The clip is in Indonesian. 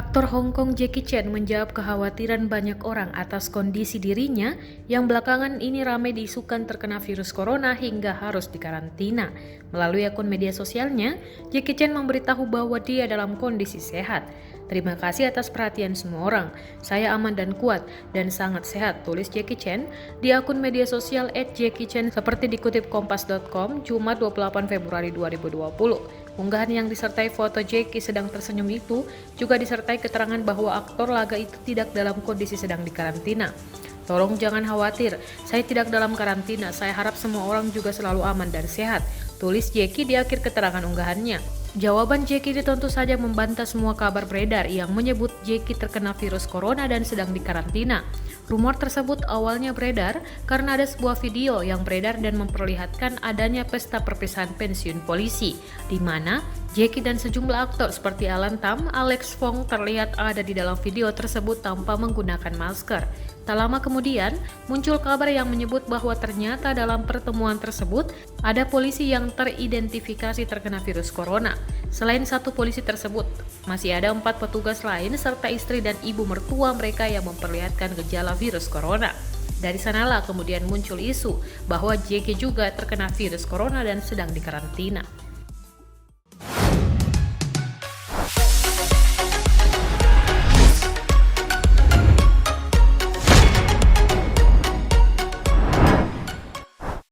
Aktor Hong Kong Jackie Chan menjawab kekhawatiran banyak orang atas kondisi dirinya yang belakangan ini ramai diisukan terkena virus corona hingga harus dikarantina. Melalui akun media sosialnya, Jackie Chan memberitahu bahwa dia dalam kondisi sehat. Terima kasih atas perhatian semua orang. Saya aman dan kuat dan sangat sehat, tulis Jackie Chan di akun media sosial @JackieChan seperti dikutip kompas.com Jumat 28 Februari 2020. Unggahan yang disertai foto Jackie sedang tersenyum itu juga disertai keterangan bahwa aktor laga itu tidak dalam kondisi sedang dikarantina. Tolong jangan khawatir, saya tidak dalam karantina, saya harap semua orang juga selalu aman dan sehat, tulis Jackie di akhir keterangan unggahannya. Jawaban Jackie tentu saja membantah semua kabar beredar yang menyebut Jackie terkena virus corona dan sedang dikarantina. Rumor tersebut awalnya beredar karena ada sebuah video yang beredar dan memperlihatkan adanya pesta perpisahan pensiun polisi, di mana Jackie dan sejumlah aktor seperti Alan Tam, Alex Fong terlihat ada di dalam video tersebut tanpa menggunakan masker. Tak lama kemudian, muncul kabar yang menyebut bahwa ternyata dalam pertemuan tersebut ada polisi yang teridentifikasi terkena virus corona. Selain satu polisi tersebut, masih ada 4 petugas lain serta istri dan ibu mertua mereka yang memperlihatkan gejala virus corona. Dari sanalah kemudian muncul isu bahwa Jackie juga terkena virus corona dan sedang dikarantina.